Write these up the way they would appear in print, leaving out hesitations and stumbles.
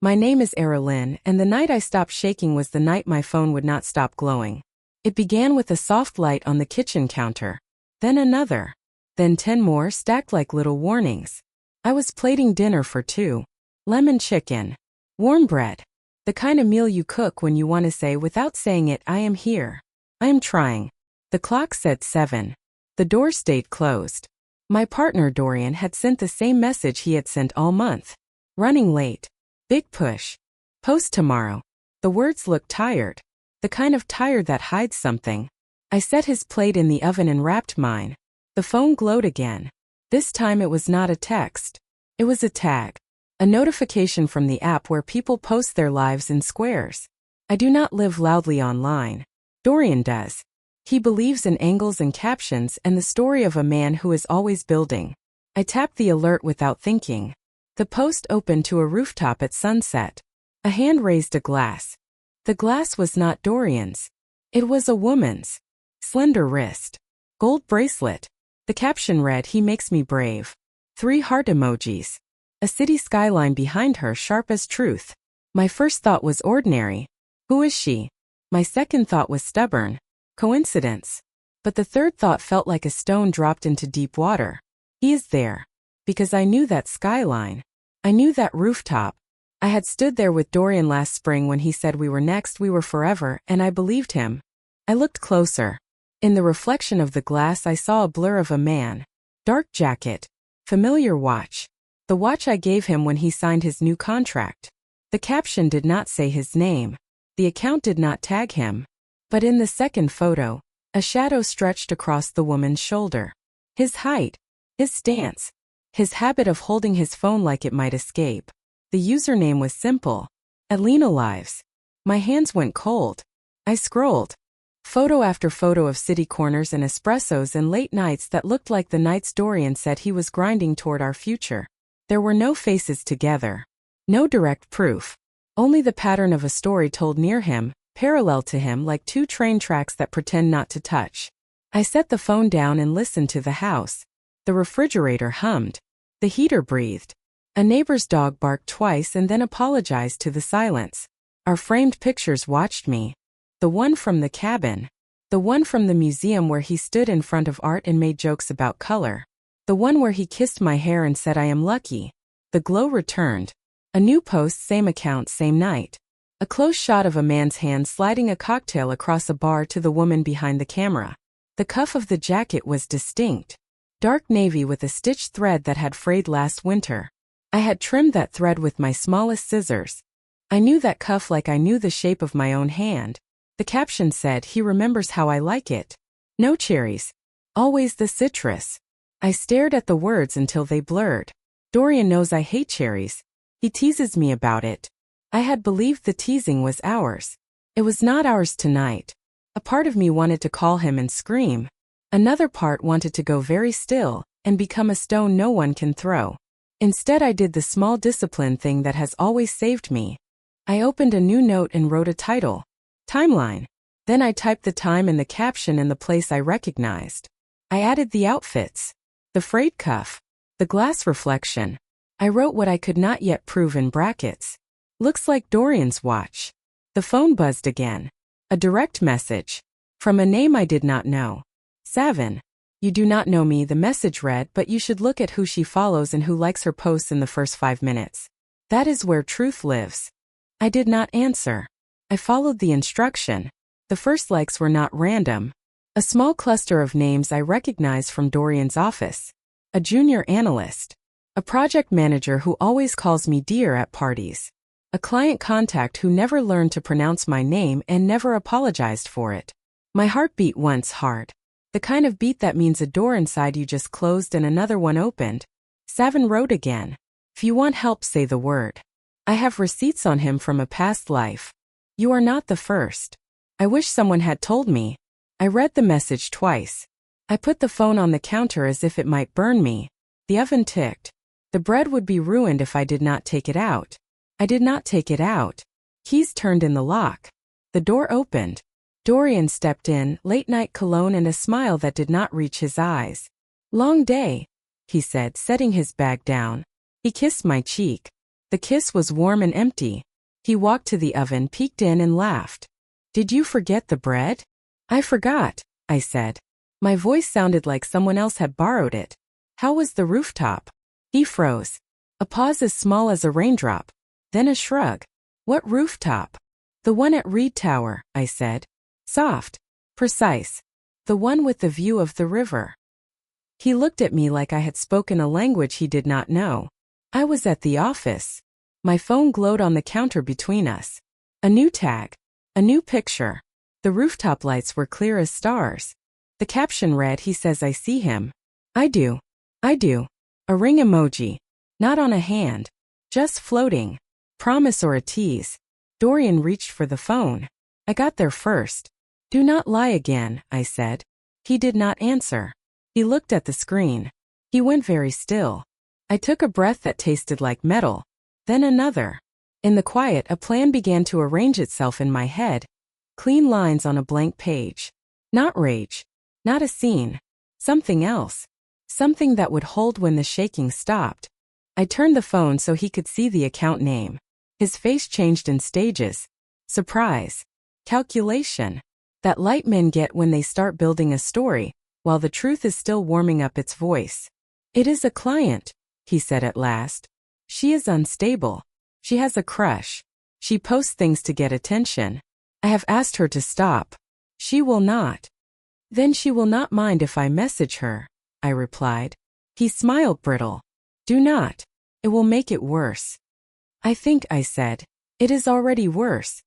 My name is Erilyn, and the night I stopped shaking was the night my phone would not stop glowing. It began with a soft light on the kitchen counter. Then another. Then 10 more stacked like little warnings. I was plating dinner for 2. Lemon chicken. Warm bread. The kind of meal you cook when you want to say without saying it, I am here. I am trying. The clock said 7. The door stayed closed. My partner Dorian had sent the same message he had sent all month. Running late. Big push. Post tomorrow. The words looked tired. The kind of tired that hides something. I set his plate in the oven and wrapped mine. The phone glowed again. This time it was not a text. It was a tag. A notification from the app where people post their lives in squares. I do not live loudly online. Dorian does. He believes in angles and captions and the story of a man who is always building. I tapped the alert without thinking. The post opened to a rooftop at sunset. A hand raised a glass. The glass was not Dorian's. It was a woman's. Slender wrist. Gold bracelet. The caption read, "He makes me brave." 3 heart emojis. A city skyline behind her, sharp as truth. My first thought was ordinary. Who is she? My second thought was stubborn. Coincidence. But the third thought felt like a stone dropped into deep water. He is there. Because I knew that skyline. I knew that rooftop. I had stood there with Dorian last spring when he said we were next, we were forever, and I believed him. I looked closer. In the reflection of the glass I saw a blur of a man. Dark jacket. Familiar watch. The watch I gave him when he signed his new contract. The caption did not say his name. The account did not tag him. But in the second photo, a shadow stretched across the woman's shoulder. His height. His stance. His habit of holding his phone like it might escape. The username was simple. Alina Lives. My hands went cold. I scrolled. Photo after photo of city corners and espressos and late nights that looked like the nights Dorian said he was grinding toward our future. There were no faces together. No direct proof. Only the pattern of a story told near him, parallel to him like 2 train tracks that pretend not to touch. I set the phone down and listened to the house. The refrigerator hummed. The heater breathed. A neighbor's dog barked twice and then apologized to the silence. Our framed pictures watched me. The one from the cabin. The one from the museum where he stood in front of art and made jokes about color. The one where he kissed my hair and said I am lucky. The glow returned. A new post, same account, same night. A close shot of a man's hand sliding a cocktail across a bar to the woman behind the camera. The cuff of the jacket was distinct. Dark navy with a stitched thread that had frayed last winter. I had trimmed that thread with my smallest scissors. I knew that cuff like I knew the shape of my own hand. The caption said, "He remembers how I like it. No cherries. Always the citrus." I stared at the words until they blurred. Dorian knows I hate cherries. He teases me about it. I had believed the teasing was ours. It was not ours tonight. A part of me wanted to call him and scream. Another part wanted to go very still and become a stone no one can throw. Instead I did the small discipline thing that has always saved me. I opened a new note and wrote a title. Timeline. Then I typed the time and the caption in the place I recognized. I added the outfits. The frayed cuff. The glass reflection. I wrote what I could not yet prove in brackets. Looks like Dorian's watch. The phone buzzed again. A direct message. From a name I did not know. Savin. You do not know me, the message read, but you should look at who she follows and who likes her posts in the first 5 minutes. That is where truth lives. I did not answer. I followed the instruction. The first likes were not random. A small cluster of names I recognized from Dorian's office. A junior analyst. A project manager who always calls me dear at parties. A client contact who never learned to pronounce my name and never apologized for it. My heart beat once hard. The kind of beat that means a door inside you just closed and another one opened. Savin wrote again. If you want help, say the word. I have receipts on him from a past life. You are not the first. I wish someone had told me. I read the message twice. I put the phone on the counter as if it might burn me. The oven ticked. The bread would be ruined if I did not take it out. I did not take it out. Keys turned in the lock. The door opened. Dorian stepped in, late-night cologne and a smile that did not reach his eyes. Long day, he said, setting his bag down. He kissed my cheek. The kiss was warm and empty. He walked to the oven, peeked in and laughed. "Did you forget the bread?" "I forgot," I said. My voice sounded like someone else had borrowed it. "How was the rooftop?" He froze. A pause as small as a raindrop. Then a shrug. "What rooftop?" "The one at Reed Tower," I said. "Soft. Precise. The one with the view of the river." He looked at me like I had spoken a language he did not know. I was at the office. My phone glowed on the counter between us. A new tag. A new picture. The rooftop lights were clear as stars. The caption read, "He says I see him." I do. I do. A ring emoji. Not on a hand. Just floating. Promise or a tease. Dorian reached for the phone. I got there first. "Do not lie again," I said. He did not answer. He looked at the screen. He went very still. I took a breath that tasted like metal. Then another. In the quiet, a plan began to arrange itself in my head. Clean lines on a blank page. Not rage. Not a scene. Something else. Something that would hold when the shaking stopped. I turned the phone so he could see the account name. His face changed in stages. Surprise. Calculation. That light men get when they start building a story, while the truth is still warming up its voice. "It is a client," he said at last. "She is unstable. She has a crush. She posts things to get attention. I have asked her to stop. She will not." "Then she will not mind if I message her," I replied. He smiled brittle. "Do not. It will make it worse." "I think," I said, "it is already worse."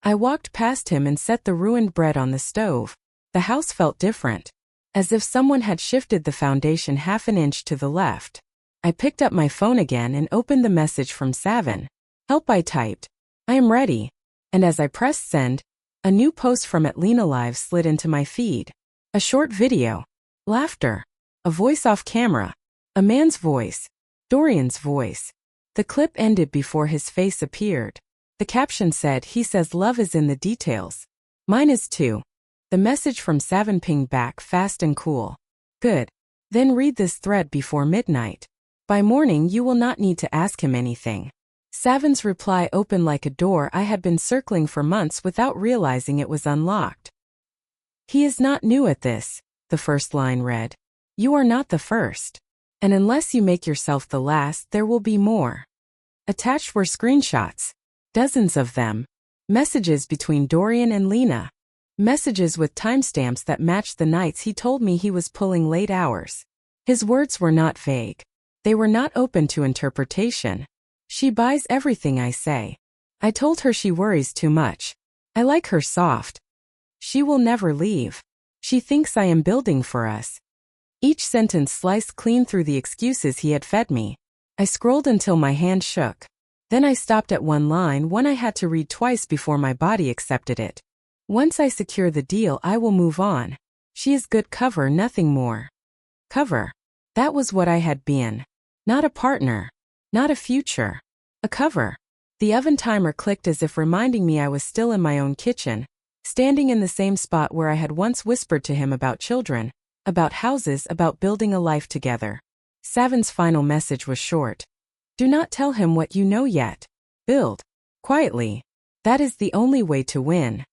I walked past him and set the ruined bread on the stove. The house felt different. As if someone had shifted the foundation half an inch to the left. I picked up my phone again and opened the message from Savin. "Help," I typed. "I am ready." And as I pressed send, a new post from Atlanta Live slid into my feed. A short video. Laughter. A voice off camera. A man's voice. Dorian's voice. The clip ended before his face appeared. The caption said, "He says love is in the details. Mine is too." The message from Savin pinged back fast and cool. "Good. Then read this thread before midnight. By morning you will not need to ask him anything." Savin's reply opened like a door I had been circling for months without realizing it was unlocked. "He is not new at this," the first line read. "You are not the first. And unless you make yourself the last, there will be more." Attached were screenshots. Dozens of them. Messages between Dorian and Lena. Messages with timestamps that matched the nights he told me he was pulling late hours. His words were not vague. They were not open to interpretation. "She buys everything I say. I told her she worries too much. I like her soft. She will never leave. She thinks I am building for us." Each sentence sliced clean through the excuses he had fed me. I scrolled until my hand shook. Then I stopped at one line, one I had to read twice before my body accepted it. "Once I secure the deal, I will move on. She is good cover, nothing more." Cover. That was what I had been. Not a partner. Not a future. A cover. The oven timer clicked as if reminding me I was still in my own kitchen, standing in the same spot where I had once whispered to him about children, about houses, about building a life together. Savin's final message was short. "Do not tell him what you know yet. Build. Quietly. That is the only way to win."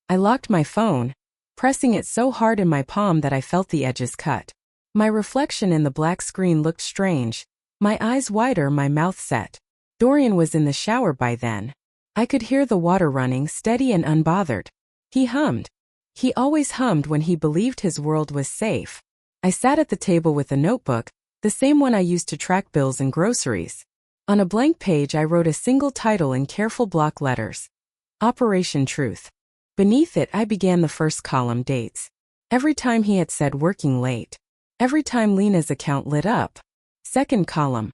I locked my phone, pressing it so hard in my palm that I felt the edges cut. My reflection in the black screen looked strange, my eyes wider, my mouth set. Dorian was in the shower by then. I could hear the water running, steady and unbothered. He hummed. He always hummed when he believed his world was safe. I sat at the table with a notebook, the same one I used to track bills and groceries. On a blank page I wrote a single title in careful block letters. Operation Truth. Beneath it I began the first column, dates. Every time he had said working late. Every time Lena's account lit up. Second column.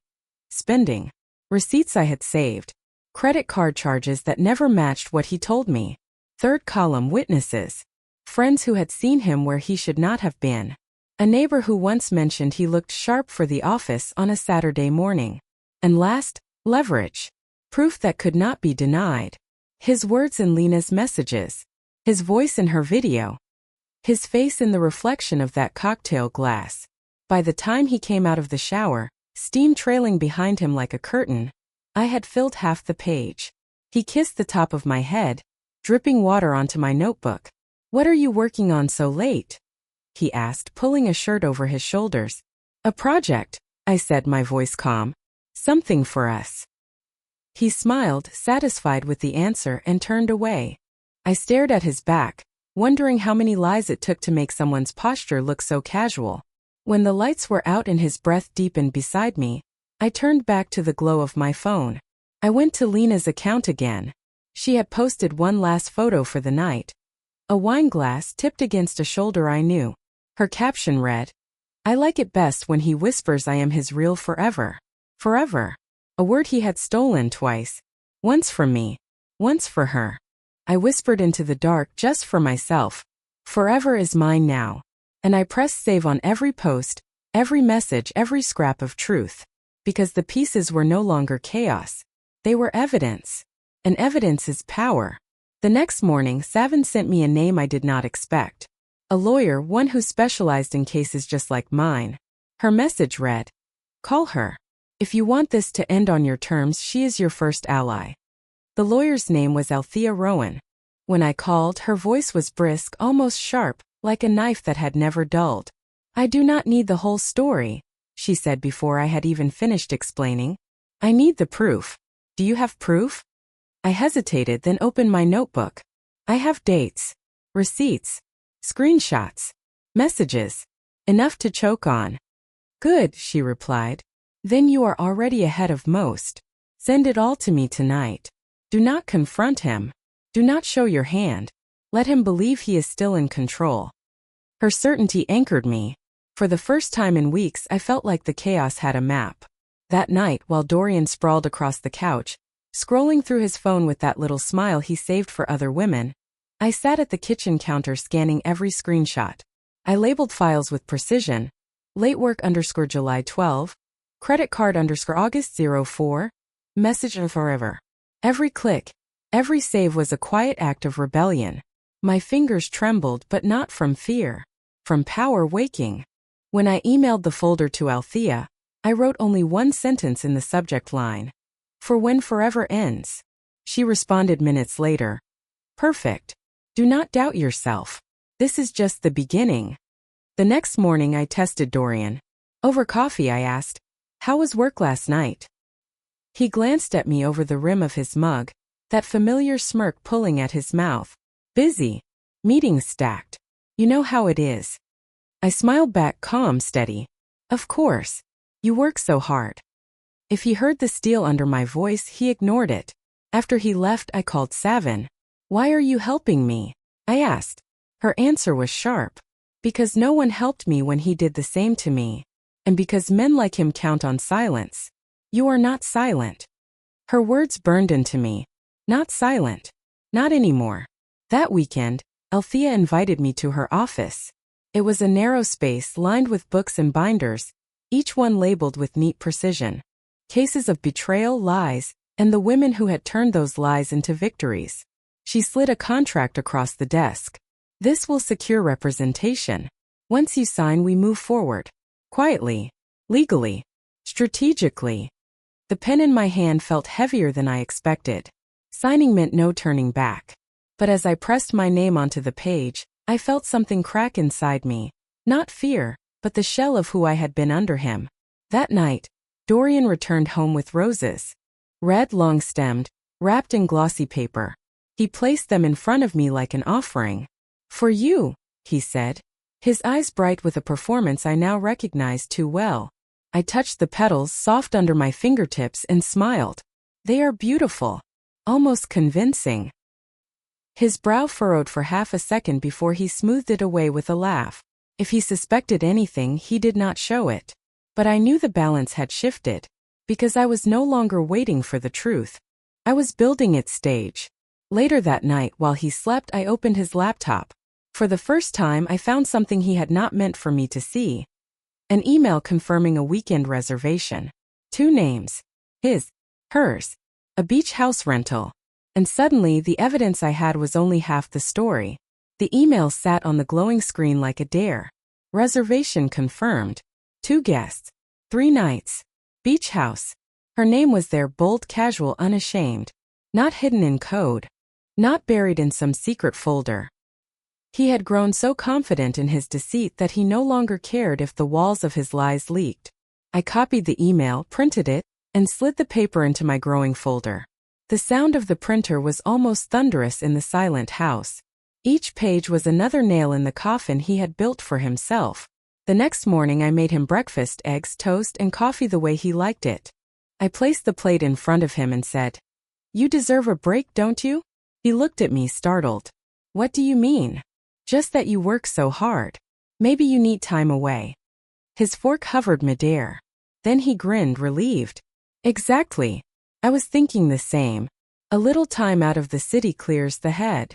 Spending. Receipts I had saved. Credit card charges that never matched what he told me. Third column, witnesses. Friends who had seen him where he should not have been. A neighbor who once mentioned he looked sharp for the office on a Saturday morning. And last, leverage. Proof that could not be denied. His words in Lena's messages. His voice in her video. His face in the reflection of that cocktail glass. By the time he came out of the shower, steam trailing behind him like a curtain, I had filled half the page. He kissed the top of my head, dripping water onto my notebook. "What are you working on so late?" he asked, pulling a shirt over his shoulders. "A project," I said, my voice calm. "Something for us." He smiled, satisfied with the answer, and turned away. I stared at his back, wondering how many lies it took to make someone's posture look so casual. When the lights were out and his breath deepened beside me, I turned back to the glow of my phone. I went to Lena's account again. She had posted one last photo for the night. A wine glass tipped against a shoulder I knew. Her caption read, "I like it best when he whispers I am his real forever." Forever. A word he had stolen twice. Once from me. Once for her. I whispered into the dark just for myself. Forever is mine now. And I pressed save on every post, every message, every scrap of truth. Because the pieces were no longer chaos. They were evidence. And evidence is power. The next morning, Savin sent me a name I did not expect. A lawyer, one who specialized in cases just like mine. Her message read, "Call her. If you want this to end on your terms, she is your first ally." The lawyer's name was Althea Rowan. When I called, her voice was brisk, almost sharp, like a knife that had never dulled. "I do not need the whole story," she said before I had even finished explaining. "I need the proof." "Do you have proof?" I hesitated, then opened my notebook. "I have dates, receipts, screenshots, messages. Enough to choke on." "Good," she replied. "Then you are already ahead of most. Send it all to me tonight. Do not confront him. Do not show your hand. Let him believe he is still in control." Her certainty anchored me. For the first time in weeks, I felt like the chaos had a map. That night, while Dorian sprawled across the couch, scrolling through his phone with that little smile he saved for other women, I sat at the kitchen counter scanning every screenshot. I labeled files with precision. Late work _ July 12, credit card _ August 04, message of forever. Every click, every save was a quiet act of rebellion. My fingers trembled, but not from fear. From power waking. When I emailed the folder to Althea, I wrote only one sentence in the subject line. "For when forever ends." She responded minutes later. "Perfect. Do not doubt yourself. This is just the beginning." The next morning I tested Dorian. Over coffee I asked, "How was work last night?" He glanced at me over the rim of his mug, that familiar smirk pulling at his mouth. "Busy. Meetings stacked. You know how it is." I smiled back, calm, steady. "Of course. You work so hard." If he heard the steel under my voice, he ignored it. After he left, I called Savin. "Why are you helping me?" I asked. Her answer was sharp. "Because no one helped me when he did the same to me. And because men like him count on silence. You are not silent." Her words burned into me. Not silent. Not anymore. That weekend, Althea invited me to her office. It was a narrow space lined with books and binders, each one labeled with neat precision. Cases of betrayal, lies, and the women who had turned those lies into victories. She slid a contract across the desk. "This will secure representation. Once you sign, we move forward. Quietly. Legally. Strategically." The pen in my hand felt heavier than I expected. Signing meant no turning back. But as I pressed my name onto the page, I felt something crack inside me. Not fear, but the shell of who I had been under him. That night, Dorian returned home with roses. Red, long-stemmed, wrapped in glossy paper. He placed them in front of me like an offering. "For you," he said, his eyes bright with a performance I now recognized too well. I touched the petals, soft under my fingertips, and smiled. "They are beautiful. Almost convincing." His brow furrowed for half a second before he smoothed it away with a laugh. If he suspected anything, he did not show it. But I knew the balance had shifted. Because I was no longer waiting for the truth. I was building its stage. Later that night, while he slept, I opened his laptop. For the first time, I found something he had not meant for me to see. An email confirming a weekend reservation. 2 names. His, hers. A beach house rental. And suddenly, the evidence I had was only half the story. The email sat on the glowing screen like a dare. Reservation confirmed. 2 guests. 3 nights. Beach house. Her name was there, bold, casual, unashamed. Not hidden in code. Not buried in some secret folder. He had grown so confident in his deceit that he no longer cared if the walls of his lies leaked. I copied the email, printed it, and slid the paper into my growing folder. The sound of the printer was almost thunderous in the silent house. Each page was another nail in the coffin he had built for himself. The next morning I made him breakfast, eggs, toast, and coffee the way he liked it. I placed the plate in front of him and said, "You deserve a break, don't you?" He looked at me, startled. "What do you mean?" "Just that you work so hard. Maybe you need time away." His fork hovered midair. Then he grinned, relieved. "Exactly. I was thinking the same. A little time out of the city clears the head."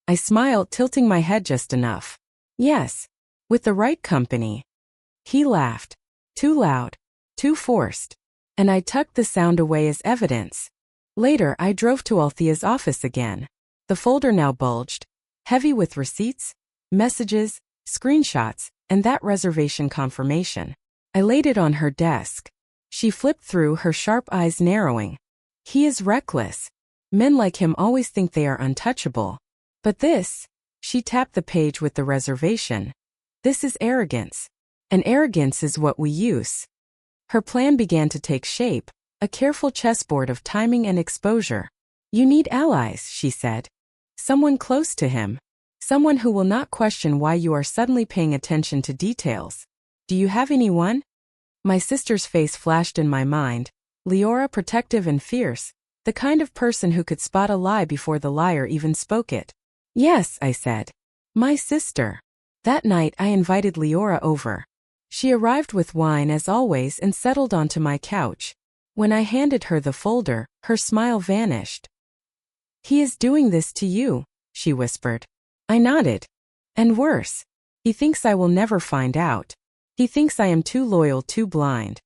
I smiled, tilting my head just enough. "Yes. With the right company." He laughed. Too loud. Too forced. And I tucked the sound away as evidence. Later, I drove to Althea's office again. The folder now bulged, heavy with receipts, messages, screenshots, and that reservation confirmation. I laid it on her desk. She flipped through, her sharp eyes narrowing. "He is reckless. Men like him always think they are untouchable. But this," she tapped the page with the reservation, "this is arrogance. And arrogance is what we use." Her plan began to take shape, a careful chessboard of timing and exposure. "You need allies," she said. "Someone close to him. Someone who will not question why you are suddenly paying attention to details. Do you have anyone?" My sister's face flashed in my mind. Leora, protective and fierce, the kind of person who could spot a lie before the liar even spoke it. "Yes," I said. "My sister." That night I invited Leora over. She arrived with wine as always and settled onto my couch. When I handed her the folder, her smile vanished. "He is doing this to you," she whispered. I nodded. "And worse. He thinks I will never find out. He thinks I am too loyal, too blind."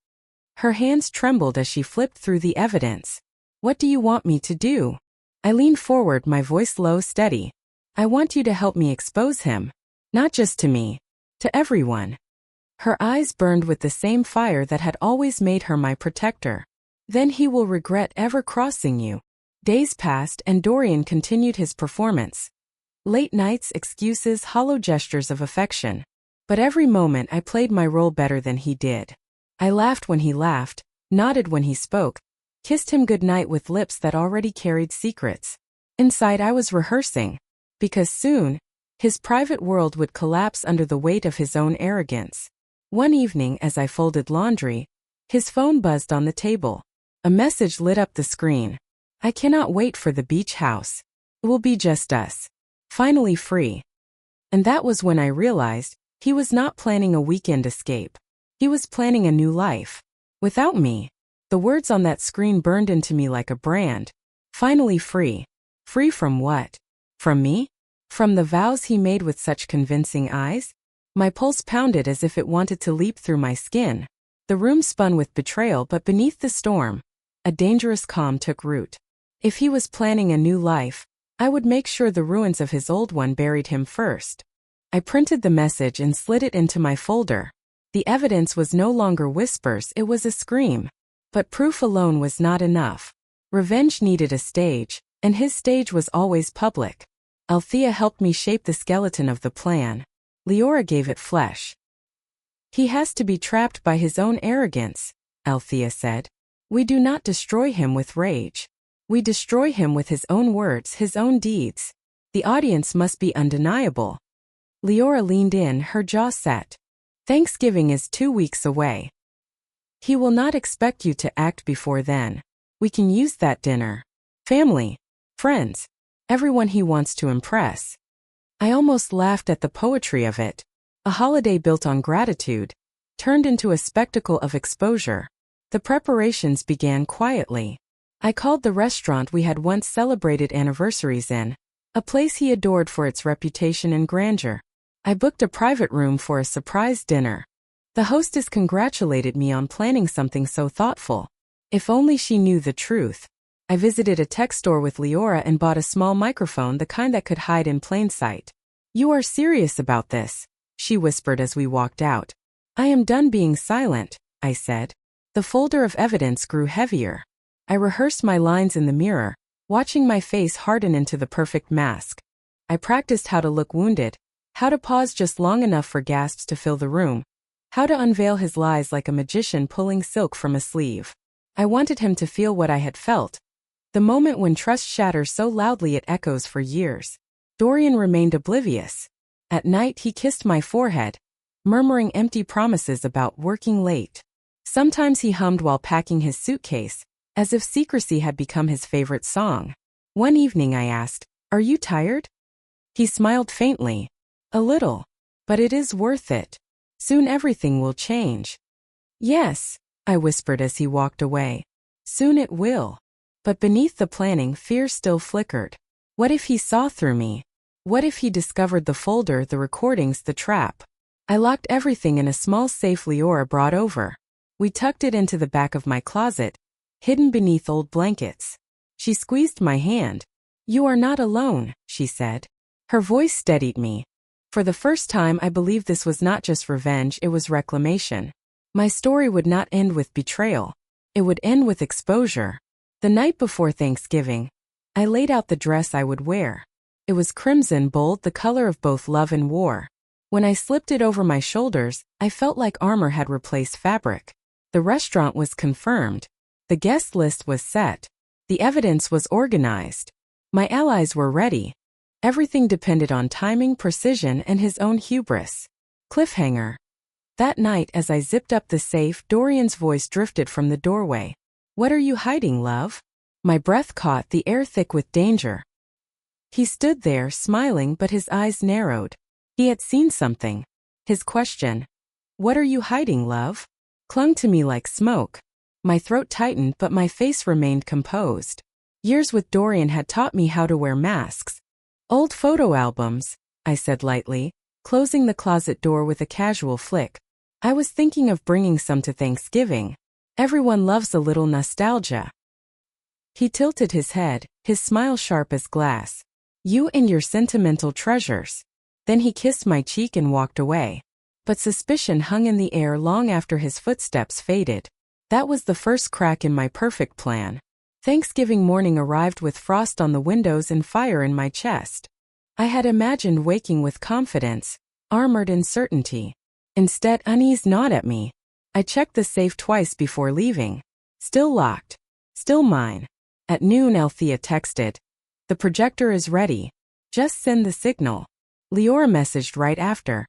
Her hands trembled as she flipped through the evidence. "What do you want me to do?" I leaned forward, my voice low, steady. "I want you to help me expose him. Not just to me. To everyone." Her eyes burned with the same fire that had always made her my protector. "Then he will regret ever crossing you." Days passed and Dorian continued his performance. Late nights, excuses, hollow gestures of affection. But every moment I played my role better than he did. I laughed when he laughed, nodded when he spoke, kissed him goodnight with lips that already carried secrets. Inside I was rehearsing. Because soon, his private world would collapse under the weight of his own arrogance. One evening as I folded laundry, his phone buzzed on the table. A message lit up the screen. "I cannot wait for the beach house. It will be just us. Finally free." And that was when I realized he was not planning a weekend escape. He was planning a new life. Without me. The words on that screen burned into me like a brand. Finally free. Free from what? From me? From the vows he made with such convincing eyes? My pulse pounded as if it wanted to leap through my skin. The room spun with betrayal, but beneath the storm, a dangerous calm took root. If he was planning a new life, I would make sure the ruins of his old one buried him first. I printed the message and slid it into my folder. The evidence was no longer whispers, it was a scream. But proof alone was not enough. Revenge needed a stage, and his stage was always public. Althea helped me shape the skeleton of the plan. Leora gave it flesh. "He has to be trapped by his own arrogance," Althea said. "We do not destroy him with rage. We destroy him with his own words, his own deeds. The audience must be undeniable." Leora leaned in, her jaw set. "Thanksgiving is 2 weeks away. He will not expect you to act before then. We can use that dinner. Family, friends, everyone he wants to impress." I almost laughed at the poetry of it. A holiday built on gratitude, turned into a spectacle of exposure. The preparations began quietly. I called the restaurant we had once celebrated anniversaries in, a place he adored for its reputation and grandeur. I booked a private room for a surprise dinner. The hostess congratulated me on planning something so thoughtful. If only she knew the truth. I visited a tech store with Leora and bought a small microphone, the kind that could hide in plain sight. "You are serious about this?" she whispered as we walked out. "I am done being silent," I said. The folder of evidence grew heavier. I rehearsed my lines in the mirror, watching my face harden into the perfect mask. I practiced how to look wounded, how to pause just long enough for gasps to fill the room, how to unveil his lies like a magician pulling silk from a sleeve. I wanted him to feel what I had felt. The moment when trust shatters so loudly it echoes for years. Dorian remained oblivious. At night he kissed my forehead, murmuring empty promises about working late. Sometimes he hummed while packing his suitcase, as if secrecy had become his favorite song. One evening I asked, "Are you tired?" He smiled faintly. "A little. But it is worth it. Soon everything will change." "Yes," I whispered as he walked away. "Soon it will." But beneath the planning, fear still flickered. What if he saw through me? What if he discovered the folder, the recordings, the trap? I locked everything in a small safe Leora brought over. We tucked it into the back of my closet, hidden beneath old blankets. She squeezed my hand. "You are not alone," she said. Her voice steadied me. For the first time I believed this was not just revenge, it was reclamation. My story would not end with betrayal. It would end with exposure. The night before Thanksgiving, I laid out the dress I would wear. It was crimson, bold, the color of both love and war. When I slipped it over my shoulders, I felt like armor had replaced fabric. The restaurant was confirmed. The guest list was set. The evidence was organized. My allies were ready. Everything depended on timing, precision, and his own hubris. Cliffhanger. That night, as I zipped up the safe, Dorian's voice drifted from the doorway. "What are you hiding, love?" My breath caught, the air thick with danger. He stood there, smiling, but his eyes narrowed. He had seen something. His question, "What are you hiding, love?" clung to me like smoke. My throat tightened, but my face remained composed. Years with Dorian had taught me how to wear masks. "Old photo albums," I said lightly, closing the closet door with a casual flick. "I was thinking of bringing some to Thanksgiving. Everyone loves a little nostalgia." He tilted his head, his smile sharp as glass. "You and your sentimental treasures." Then he kissed my cheek and walked away. But suspicion hung in the air long after his footsteps faded. That was the first crack in my perfect plan. Thanksgiving morning arrived with frost on the windows and fire in my chest. I had imagined waking with confidence, armored in certainty. Instead, unease gnawed at me. I checked the safe twice before leaving. Still locked. Still mine. At noon, Althea texted, "The projector is ready. Just send the signal." Leora messaged right after,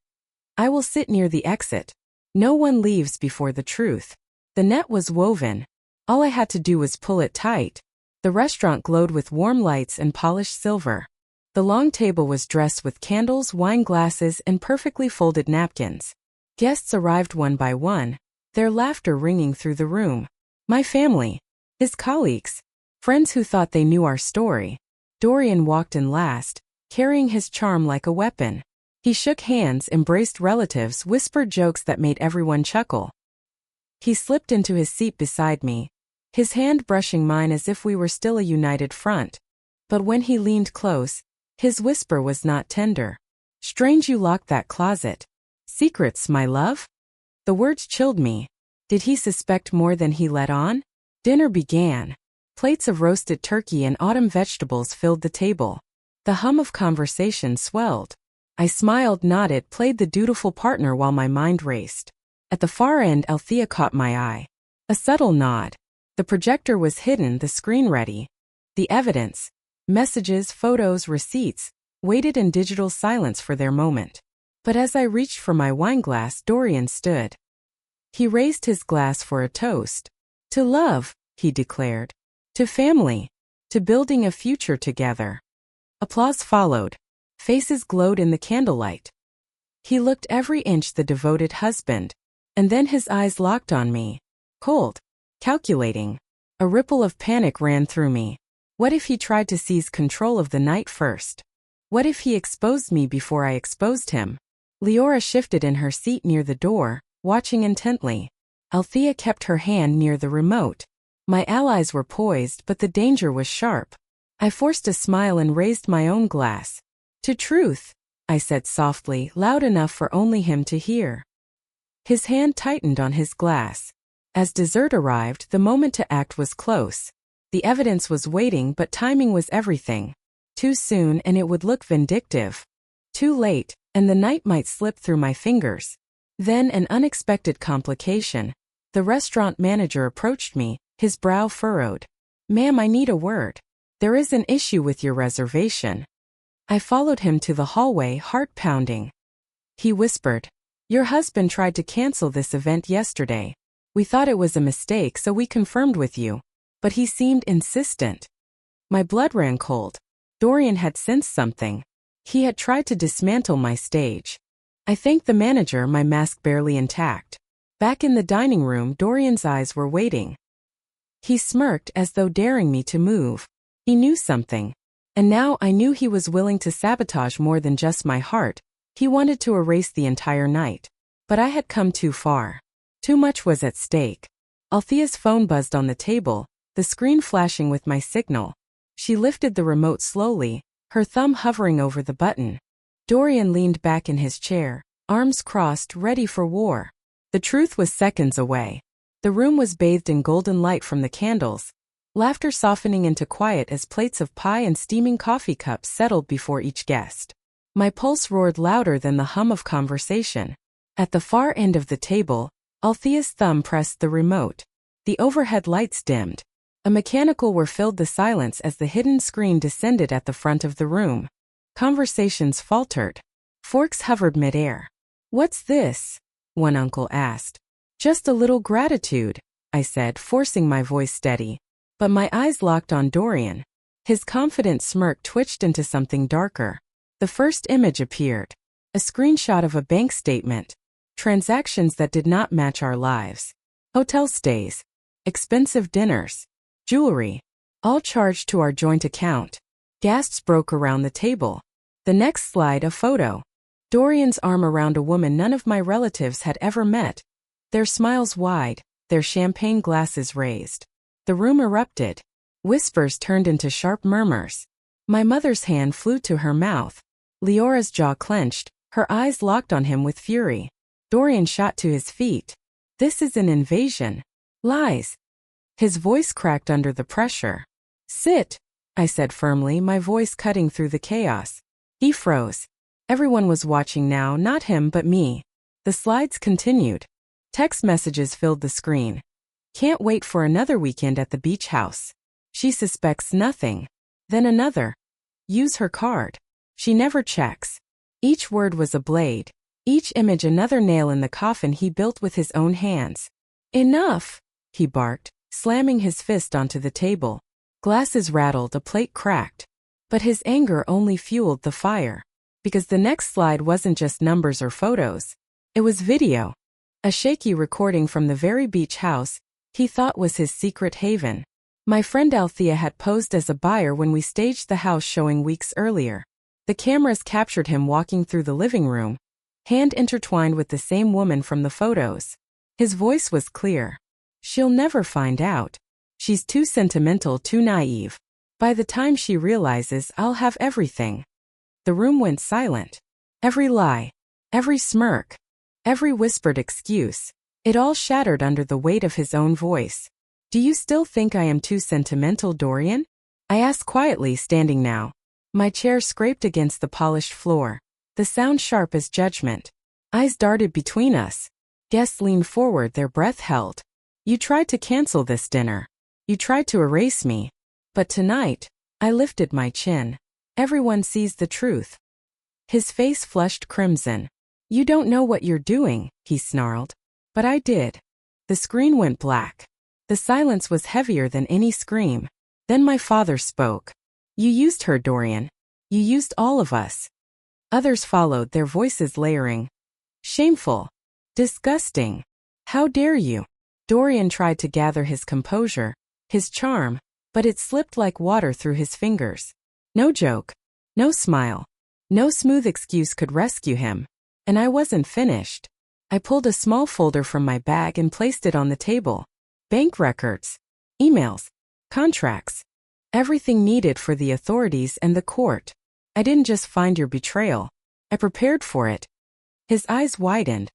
"I will sit near the exit. No one leaves before the truth." The net was woven. All I had to do was pull it tight. The restaurant glowed with warm lights and polished silver. The long table was dressed with candles, wine glasses, and perfectly folded napkins. Guests arrived one by one, their laughter ringing through the room. My family, his colleagues, friends who thought they knew our story. Dorian walked in last, carrying his charm like a weapon. He shook hands, embraced relatives, whispered jokes that made everyone chuckle. He slipped into his seat beside me, his hand brushing mine as if we were still a united front. But when he leaned close, his whisper was not tender. "Strange you locked that closet. Secrets, my love?" The words chilled me. Did he suspect more than he let on? Dinner began. Plates of roasted turkey and autumn vegetables filled the table. The hum of conversation swelled. I smiled, nodded, played the dutiful partner while my mind raced. At the far end, Althea caught my eye. A subtle nod. The projector was hidden, the screen ready. The evidence, messages, photos, receipts, waited in digital silence for their moment. But as I reached for my wineglass, Dorian stood. He raised his glass for a toast. "To love," he declared. "To family. To building a future together." Applause followed. Faces glowed in the candlelight. He looked every inch the devoted husband. And then his eyes locked on me. Cold. Calculating. A ripple of panic ran through me. What if he tried to seize control of the night first? What if he exposed me before I exposed him? Leora shifted in her seat near the door, watching intently. Althea kept her hand near the remote. My allies were poised, but the danger was sharp. I forced a smile and raised my own glass. "To truth," I said softly, loud enough for only him to hear. His hand tightened on his glass. As dessert arrived, the moment to act was close. The evidence was waiting, but timing was everything. Too soon and it would look vindictive. Too late, and the night might slip through my fingers. Then an unexpected complication. The restaurant manager approached me, his brow furrowed. "Ma'am, I need a word. There is an issue with your reservation." I followed him to the hallway, heart pounding. He whispered, "Your husband tried to cancel this event yesterday. We thought it was a mistake, so we confirmed with you. But he seemed insistent." My blood ran cold. Dorian had sensed something. He had tried to dismantle my stage. I thanked the manager, my mask barely intact. Back in the dining room, Dorian's eyes were waiting. He smirked as though daring me to move. He knew something. And now I knew he was willing to sabotage more than just my heart. He wanted to erase the entire night. But I had come too far. Too much was at stake. Althea's phone buzzed on the table, the screen flashing with my signal. She lifted the remote slowly, her thumb hovering over the button. Dorian leaned back in his chair, arms crossed, ready for war. The truth was seconds away. The room was bathed in golden light from the candles, laughter softening into quiet as plates of pie and steaming coffee cups settled before each guest. My pulse roared louder than the hum of conversation. At the far end of the table, Althea's thumb pressed the remote. The overhead lights dimmed. A mechanical whir filled the silence as the hidden screen descended at the front of the room. Conversations faltered. Forks hovered midair. "What's this?" one uncle asked. "Just a little gratitude," I said, forcing my voice steady. But my eyes locked on Dorian. His confident smirk twitched into something darker. The first image appeared. A screenshot of a bank statement. Transactions that did not match our lives. Hotel stays. Expensive dinners. Jewelry. All charged to our joint account. Gasps broke around the table. The next slide, a photo. Dorian's arm around a woman none of my relatives had ever met. Their smiles wide, their champagne glasses raised. The room erupted. Whispers turned into sharp murmurs. My mother's hand flew to her mouth. Leora's jaw clenched, her eyes locked on him with fury. Dorian shot to his feet. "This is an invasion. Lies." His voice cracked under the pressure. "Sit," I said firmly, my voice cutting through the chaos. He froze. Everyone was watching now, not him but me. The slides continued. Text messages filled the screen. "Can't wait for another weekend at the beach house. She suspects nothing." Then another. "Use her card. She never checks." Each word was a blade. Each image another nail in the coffin he built with his own hands. "Enough," he barked, slamming his fist onto the table. Glasses rattled, a plate cracked. But his anger only fueled the fire. Because the next slide wasn't just numbers or photos. It was video. A shaky recording from the very beach house he thought was his secret haven. My friend Althea had posed as a buyer when we staged the house showing weeks earlier. The cameras captured him walking through the living room, hand intertwined with the same woman from the photos. His voice was clear. "She'll never find out. She's too sentimental, too naive. By the time she realizes, I'll have everything." The room went silent. Every lie, every smirk, every whispered excuse, it all shattered under the weight of his own voice. "Do you still think I am too sentimental, Dorian?" I asked quietly, standing now. My chair scraped against the polished floor, the sound sharp as judgment. Eyes darted between us. Guests leaned forward, their breath held. "You tried to cancel this dinner. You tried to erase me. But tonight," I lifted my chin, "everyone sees the truth." His face flushed crimson. "You don't know what you're doing," he snarled. But I did. The screen went black. The silence was heavier than any scream. Then my father spoke. "You used her, Dorian. You used all of us." Others followed, their voices layering. "Shameful. Disgusting. How dare you?" Dorian tried to gather his composure, his charm, but it slipped like water through his fingers. No joke. No smile. No smooth excuse could rescue him. And I wasn't finished. I pulled a small folder from my bag and placed it on the table. Bank records. Emails. Contracts. Everything needed for the authorities and the court. I didn't just find your betrayal. I prepared for it. His eyes widened.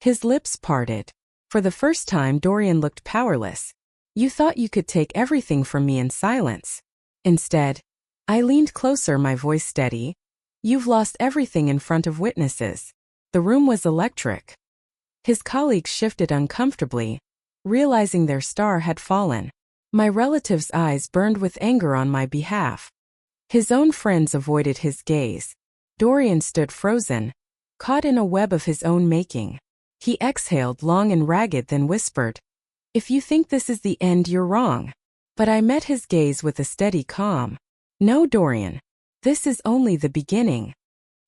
His lips parted. For the first time, Dorian looked powerless. You thought you could take everything from me in silence. Instead, I leaned closer, my voice steady. You've lost everything in front of witnesses. The room was electric. His colleagues shifted uncomfortably, realizing their star had fallen. My relative's eyes burned with anger on my behalf. His own friends avoided his gaze. Dorian stood frozen, caught in a web of his own making. He exhaled long and ragged, then whispered, "If you think this is the end, you're wrong." But I met his gaze with a steady calm. "No, Dorian. This is only the beginning."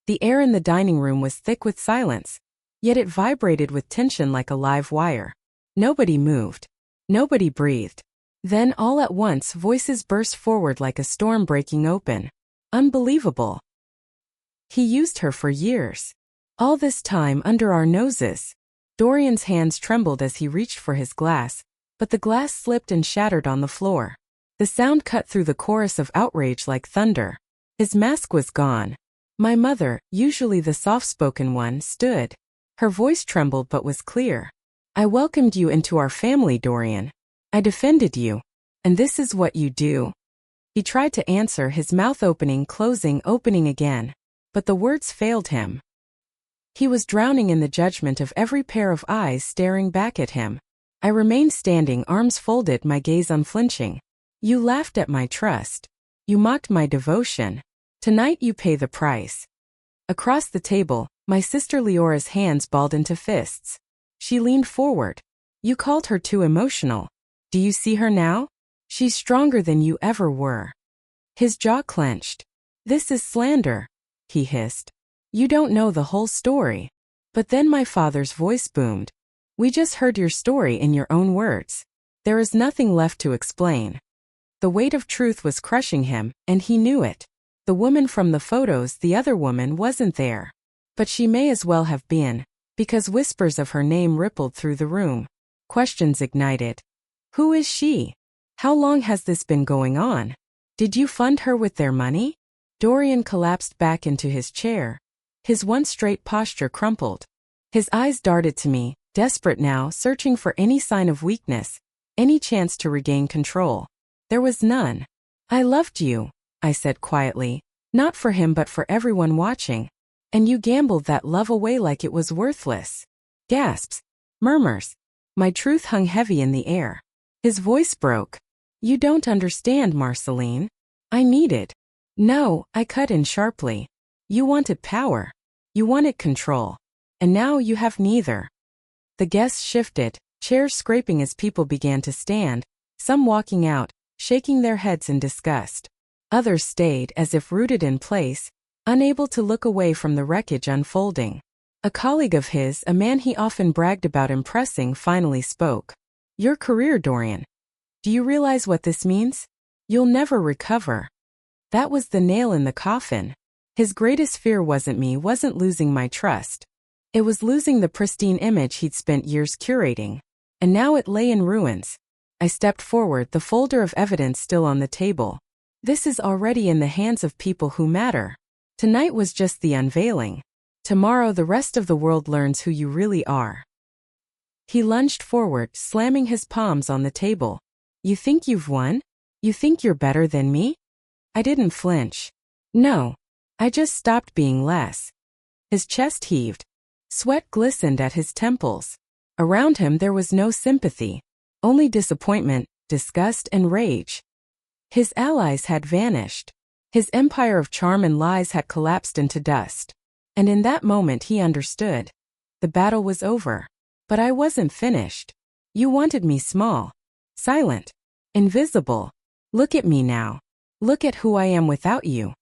The air in the dining room was thick with silence, yet it vibrated with tension like a live wire. Nobody moved. Nobody breathed. Then, all at once, voices burst forward like a storm breaking open. Unbelievable. He used her for years. All this time under our noses. Dorian's hands trembled as he reached for his glass, but the glass slipped and shattered on the floor. The sound cut through the chorus of outrage like thunder. His mask was gone. My mother, usually the soft-spoken one, stood. Her voice trembled but was clear. "I welcomed you into our family, Dorian. I defended you. And this is what you do." He tried to answer, his mouth opening, closing, opening again. But the words failed him. He was drowning in the judgment of every pair of eyes staring back at him. I remained standing, arms folded, my gaze unflinching. "You laughed at my trust. You mocked my devotion. Tonight you pay the price." Across the table, my sister Leora's hands balled into fists. She leaned forward. "You called her too emotional. Do you see her now? She's stronger than you ever were." His jaw clenched. "This is slander," he hissed. "You don't know the whole story." But then my father's voice boomed. "We just heard your story in your own words. There is nothing left to explain." The weight of truth was crushing him, and he knew it. The woman from the photos, the other woman, wasn't there. But she may as well have been, because whispers of her name rippled through the room. Questions ignited. Who is she? How long has this been going on? Did you fund her with their money? Dorian collapsed back into his chair. His once straight posture crumpled. His eyes darted to me, desperate now, searching for any sign of weakness, any chance to regain control. There was none. "I loved you," I said quietly, "not for him but for everyone watching. And you gambled that love away like it was worthless." Gasps. Murmurs. My truth hung heavy in the air. His voice broke. "You don't understand, Marceline. I needed." "No," I cut in sharply. "You wanted power. You wanted control. And now you have neither." The guests shifted, chairs scraping as people began to stand, some walking out, shaking their heads in disgust. Others stayed as if rooted in place, unable to look away from the wreckage unfolding. A colleague of his, a man he often bragged about impressing, finally spoke. "Your career, Dorian. Do you realize what this means? You'll never recover." That was the nail in the coffin. His greatest fear wasn't me, wasn't losing my trust. It was losing the pristine image he'd spent years curating. And now it lay in ruins. I stepped forward, the folder of evidence still on the table. This is already in the hands of people who matter. Tonight was just the unveiling. Tomorrow the rest of the world learns who you really are. He lunged forward, slamming his palms on the table. "You think you've won? You think you're better than me?" I didn't flinch. No. I just stopped being less. His chest heaved. Sweat glistened at his temples. Around him there was no sympathy, only disappointment, disgust, and rage. His allies had vanished. His empire of charm and lies had collapsed into dust. And in that moment he understood. The battle was over. But I wasn't finished. You wanted me small, silent, invisible. Look at me now. Look at who I am without you.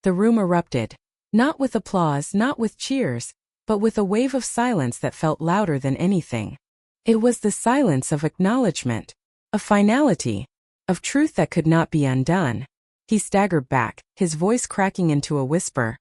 The room erupted. Not with applause, not with cheers, but with a wave of silence that felt louder than anything. It was the silence of acknowledgement, of finality, of truth that could not be undone. He staggered back, his voice cracking into a whisper.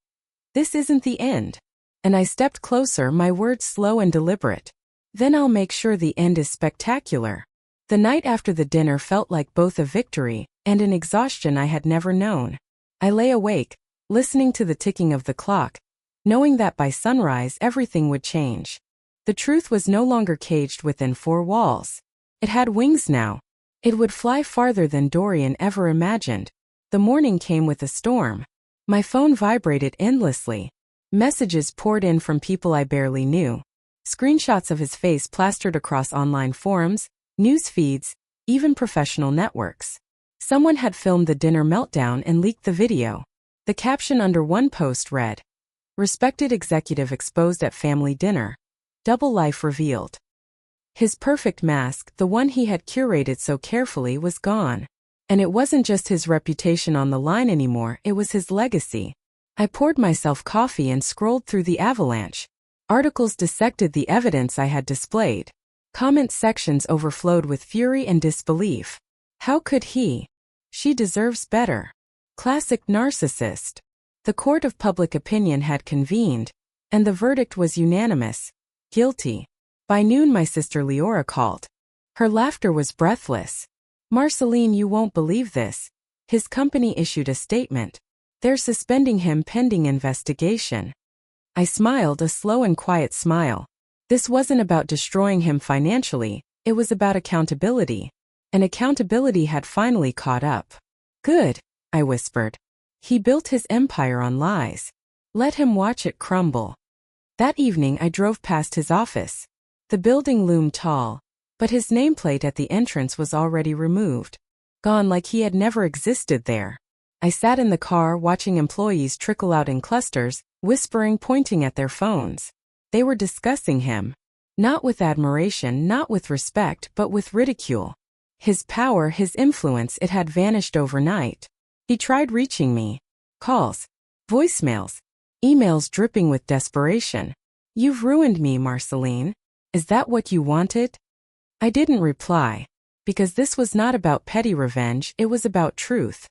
"This isn't the end." And I stepped closer, my words slow and deliberate. "Then I'll make sure the end is spectacular." The night after the dinner felt like both a victory and an exhaustion I had never known. I lay awake, listening to the ticking of the clock, knowing that by sunrise everything would change. The truth was no longer caged within four walls. It had wings now. It would fly farther than Dorian ever imagined. The morning came with a storm. My phone vibrated endlessly. Messages poured in from people I barely knew. Screenshots of his face plastered across online forums, news feeds, even professional networks. Someone had filmed the dinner meltdown and leaked the video. The caption under one post read, "Respected executive exposed at family dinner. Double life revealed." His perfect mask, the one he had curated so carefully, was gone. And it wasn't just his reputation on the line anymore, it was his legacy. I poured myself coffee and scrolled through the avalanche. Articles dissected the evidence I had displayed. Comment sections overflowed with fury and disbelief. How could he? She deserves better. Classic narcissist. The court of public opinion had convened, and the verdict was unanimous. Guilty. By noon my sister Leora called. Her laughter was breathless. "Marceline, you won't believe this. His company issued a statement. They're suspending him pending investigation." I smiled, a slow and quiet smile. This wasn't about destroying him financially, it was about accountability. And accountability had finally caught up. "Good," I whispered. "He built his empire on lies. Let him watch it crumble." That evening I drove past his office. The building loomed tall, but his nameplate at the entrance was already removed. Gone, like he had never existed there. I sat in the car watching employees trickle out in clusters, whispering, pointing at their phones. They were discussing him. Not with admiration, not with respect, but with ridicule. His power, his influence, it had vanished overnight. He tried reaching me. Calls, voicemails, emails dripping with desperation. "You've ruined me, Marceline. Is that what you wanted?" I didn't reply. Because this was not about petty revenge, it was about truth.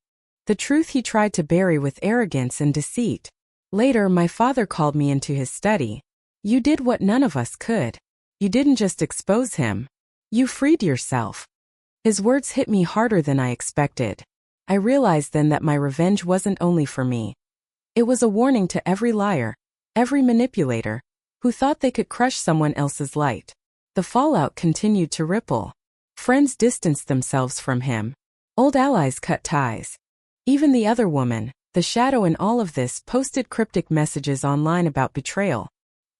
The truth he tried to bury with arrogance and deceit. Later, my father called me into his study. "You did what none of us could. You didn't just expose him. You freed yourself." His words hit me harder than I expected. I realized then that my revenge wasn't only for me. It was a warning to every liar, every manipulator, who thought they could crush someone else's light. The fallout continued to ripple. Friends distanced themselves from him. Old allies cut ties. Even the other woman, the shadow in all of this, posted cryptic messages online about betrayal.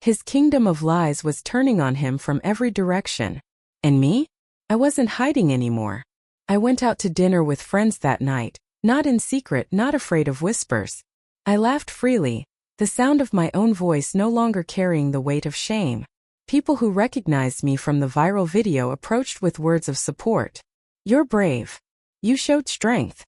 His kingdom of lies was turning on him from every direction. And me? I wasn't hiding anymore. I went out to dinner with friends that night, not in secret, not afraid of whispers. I laughed freely, the sound of my own voice no longer carrying the weight of shame. People who recognized me from the viral video approached with words of support. "You're brave. You showed strength.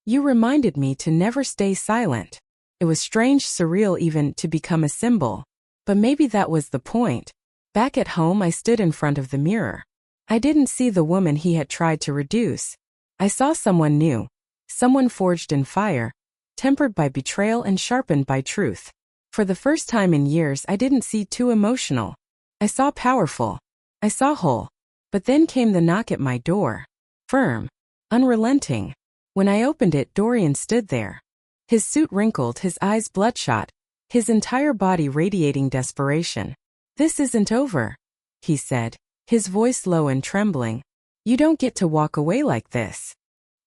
You reminded me to never stay silent." It was strange, surreal even, to become a symbol. But maybe that was the point. Back at home I stood in front of the mirror. I didn't see the woman he had tried to reduce. I saw someone new. Someone forged in fire, tempered by betrayal and sharpened by truth. For the first time in years I didn't see too emotional. I saw powerful. I saw whole. But then came the knock at my door. Firm. Unrelenting. When I opened it, Dorian stood there. His suit wrinkled, his eyes bloodshot, his entire body radiating desperation. "This isn't over," he said, his voice low and trembling. "You don't get to walk away like this."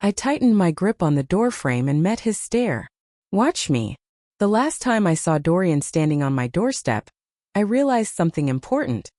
I tightened my grip on the doorframe and met his stare. "Watch me." The last time I saw Dorian standing on my doorstep, I realized something important.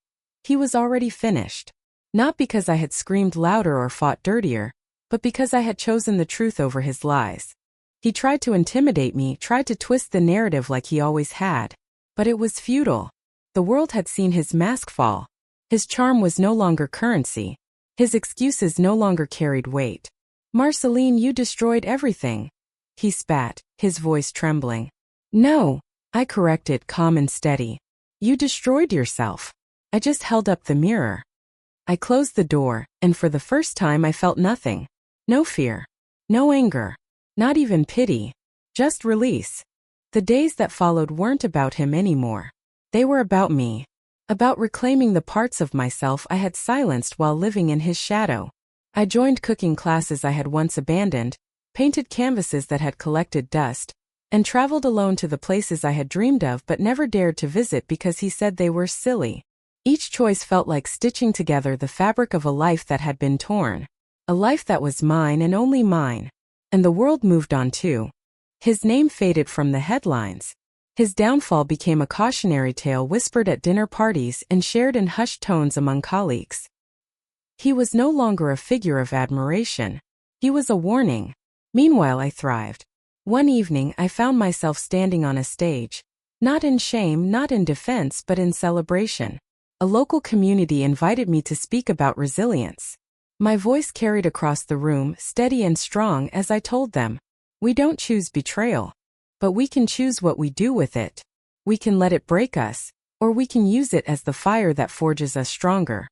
He was already finished. Not because I had screamed louder or fought dirtier, but because I had chosen the truth over his lies. He tried to intimidate me, tried to twist the narrative like he always had. But it was futile. The world had seen his mask fall. His charm was no longer currency. His excuses no longer carried weight. "Marceline, you destroyed everything," he spat, his voice trembling. "No," I corrected, calm and steady. "You destroyed yourself." I just held up the mirror. I closed the door, and for the first time I felt nothing. No fear. No anger. Not even pity. Just release. The days that followed weren't about him anymore. They were about me. About reclaiming the parts of myself I had silenced while living in his shadow. I joined cooking classes I had once abandoned, painted canvases that had collected dust, and traveled alone to the places I had dreamed of but never dared to visit because he said they were silly. Each choice felt like stitching together the fabric of a life that had been torn. A life that was mine and only mine. And the world moved on too. His name faded from the headlines. His downfall became a cautionary tale whispered at dinner parties and shared in hushed tones among colleagues. He was no longer a figure of admiration. He was a warning. Meanwhile, I thrived. One evening, I found myself standing on a stage. Not in shame, not in defense, but in celebration. A local community invited me to speak about resilience. My voice carried across the room, steady and strong, as I told them, we don't choose betrayal. But we can choose what we do with it. We can let it break us, or we can use it as the fire that forges us stronger.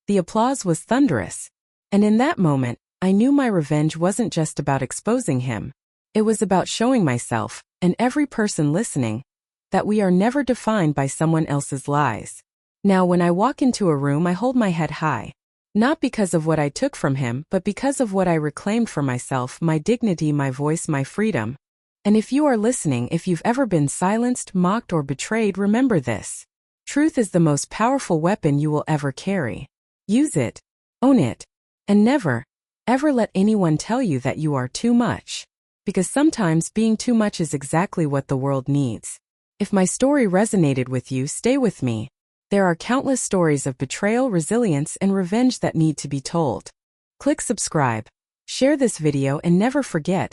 The applause was thunderous. And in that moment, I knew my revenge wasn't just about exposing him. It was about showing myself, and every person listening, that we are never defined by someone else's lies. Now when I walk into a room, I hold my head high. Not because of what I took from him, but because of what I reclaimed for myself, my dignity, my voice, my freedom. And if you are listening, if you've ever been silenced, mocked, or betrayed, remember this. Truth is the most powerful weapon you will ever carry. Use it, own it, and never, ever let anyone tell you that you are too much. Because sometimes being too much is exactly what the world needs. If my story resonated with you, stay with me. There are countless stories of betrayal, resilience, and revenge that need to be told. Click subscribe, share this video, and never forget,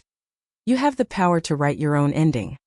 you have the power to write your own ending.